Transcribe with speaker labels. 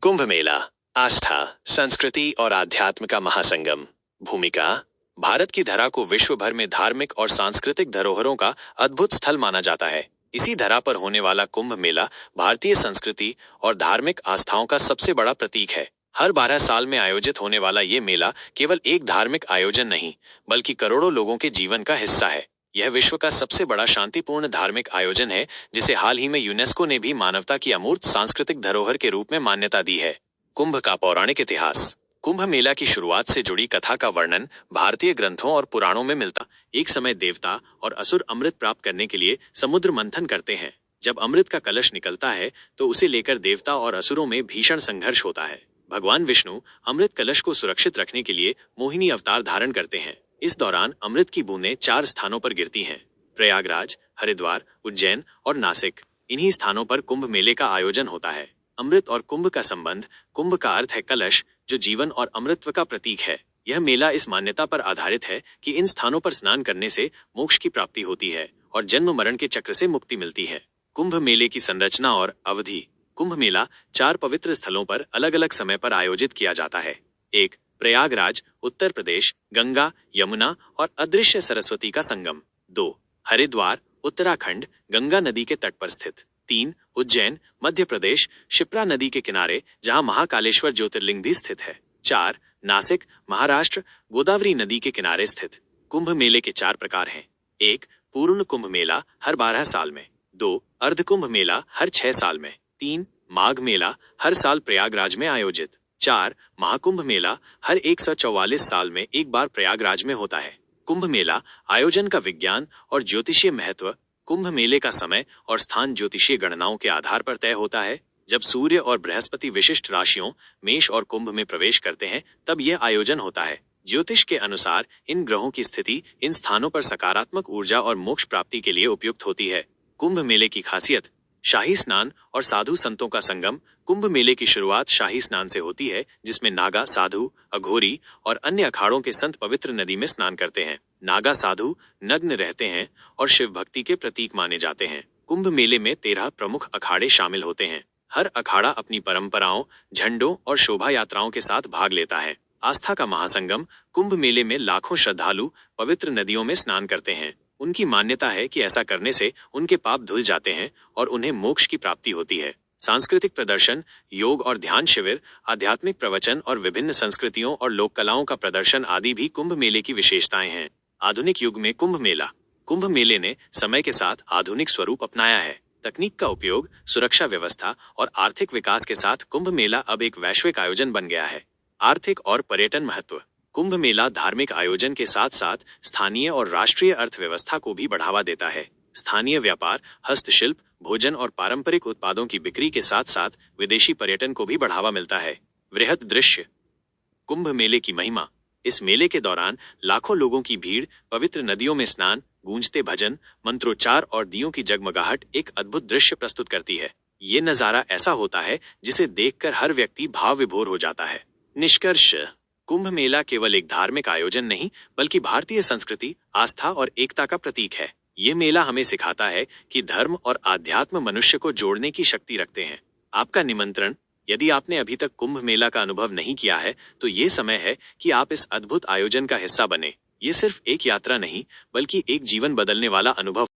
Speaker 1: कुंभ मेला आस्था, संस्कृति और आध्यात्म का महासंगम। भूमिका। भारत की धरा को विश्व भर में धार्मिक और सांस्कृतिक धरोहरों का अद्भुत स्थल माना जाता है। इसी धरा पर होने वाला कुंभ मेला भारतीय संस्कृति और धार्मिक आस्थाओं का सबसे बड़ा प्रतीक है। हर 12 साल में आयोजित होने वाला ये मेला केवल एक धार्मिक आयोजन नहीं, बल्कि करोड़ों लोगों के जीवन का हिस्सा है। यह विश्व का सबसे बड़ा शांतिपूर्ण धार्मिक आयोजन है, जिसे हाल ही में यूनेस्को ने भी मानवता की अमूर्त सांस्कृतिक धरोहर के रूप में मान्यता दी है। कुंभ का पौराणिक इतिहास। कुंभ मेला की शुरुआत से जुड़ी कथा का वर्णन भारतीय ग्रंथों और पुराणों में मिलता। एक समय देवता और असुर अमृत प्राप्त करने के लिए समुद्र मंथन करते हैं। जब अमृत का कलश निकलता है तो उसे लेकर देवता और असुरों में भीषण संघर्ष होता है। भगवान विष्णु अमृत कलश को सुरक्षित रखने के लिए मोहिनी अवतार धारण करते हैं। इस दौरान अमृत की बूंदें 4 स्थानों पर गिरती हैं: प्रयागराज, हरिद्वार, उज्जैन और नासिक। इन्हीं स्थानों पर कुंभ मेले का आयोजन होता है। अमृत और कुंभ का संबंध। कुंभ का अर्थ है कलश, जो जीवन और अमृतत्व का प्रतीक है। यह मेला इस मान्यता पर आधारित है कि इन स्थानों पर स्नान करने से मोक्ष की प्राप्ति होती है और जन्म मरण के चक्र से मुक्ति मिलती है। कुंभ मेले की संरचना और अवधि। कुंभ मेला 4 पवित्र स्थलों पर अलग अलग समय पर आयोजित किया जाता है। 1. प्रयागराज, उत्तर प्रदेश, गंगा, यमुना और अदृश्य सरस्वती का संगम। 2. हरिद्वार, उत्तराखंड, गंगा नदी के तट पर स्थित। 3. उज्जैन, मध्य प्रदेश, शिप्रा नदी के किनारे, जहां महाकालेश्वर ज्योतिर्लिंग भी स्थित है। 4. नासिक, महाराष्ट्र, गोदावरी नदी के किनारे स्थित। कुंभ मेले के 4 प्रकार हैं। 1. पूर्ण कुंभ मेला, हर 12 साल में। 2. अर्ध कुंभ मेला, हर 6 साल में। 3. माघ मेला, हर साल प्रयागराज में आयोजित। 4. महाकुंभ मेला, हर 144 साल में एक बार प्रयागराज में होता है। कुंभ मेला आयोजन का विज्ञान और ज्योतिषीय महत्व। कुंभ मेले का समय और स्थान ज्योतिषीय गणनाओं के आधार पर तय होता है। जब सूर्य और बृहस्पति विशिष्ट राशियों मेष और कुंभ में प्रवेश करते हैं, तब यह आयोजन होता है। ज्योतिष के अनुसार इन ग्रहों की स्थिति इन स्थानों पर सकारात्मक ऊर्जा और मोक्ष प्राप्ति के लिए उपयुक्त होती है। कुंभ मेले की खासियत। शाही स्नान और साधु संतों का संगम। कुंभ मेले की शुरुआत शाही स्नान से होती है, जिसमें नागा, साधु, अघोरी और अन्य अखाड़ों के संत पवित्र नदी में स्नान करते हैं। नागा साधु नग्न रहते हैं और शिव भक्ति के प्रतीक माने जाते हैं। कुंभ मेले में 13 प्रमुख अखाड़े शामिल होते हैं। हर अखाड़ा अपनी परंपराओं, झंडों और शोभा यात्राओं के साथ भाग लेता है। आस्था का महासंगम। कुंभ मेले में लाखों श्रद्धालु पवित्र नदियों में स्नान करते हैं। उनकी मान्यता है कि ऐसा करने से उनके पाप धुल जाते हैं और उन्हें मोक्ष की प्राप्ति होती है। सांस्कृतिक प्रदर्शन, योग और ध्यान शिविर, आध्यात्मिक प्रवचन और विभिन्न संस्कृतियों और लोक कलाओं का प्रदर्शन आदि भी कुंभ मेले की विशेषताएं हैं। आधुनिक युग में कुंभ मेला। कुंभ मेले ने समय के साथ आधुनिक स्वरूप अपनाया है। तकनीक का उपयोग, सुरक्षा व्यवस्था और आर्थिक विकास के साथ कुंभ मेला अब एक वैश्विक आयोजन बन गया है। आर्थिक और पर्यटन महत्व। कुंभ मेला धार्मिक आयोजन के साथ साथ स्थानीय और राष्ट्रीय अर्थव्यवस्था को भी बढ़ावा देता है। स्थानीय व्यापार, हस्तशिल्प, भोजन और पारंपरिक उत्पादों की बिक्री के साथ साथ विदेशी पर्यटन को भी बढ़ावा मिलता है। वृहद दृश्य। कुंभ मेले की महिमा। इस मेले के दौरान लाखों लोगों की भीड़, पवित्र नदियों में स्नान, गूंजते भजन, मंत्रोच्चार और दियों की जगमगाहट एक अद्भुत दृश्य प्रस्तुत करती है। ये नजारा ऐसा होता है जिसे देखकर हर व्यक्ति भाव विभोर हो जाता है। निष्कर्ष। कुंभ मेला केवल एक धार्मिक आयोजन नहीं, बल्कि भारतीय संस्कृति, आस्था और एकता का प्रतीक है। ये मेला हमें सिखाता है कि धर्म और आध्यात्म मनुष्य को जोड़ने की शक्ति रखते हैं। आपका निमंत्रण। यदि आपने अभी तक कुंभ मेला का अनुभव नहीं किया है, तो ये समय है कि आप इस अद्भुत आयोजन का हिस्सा बने। ये सिर्फ एक यात्रा नहीं, बल्कि एक जीवन बदलने वाला अनुभव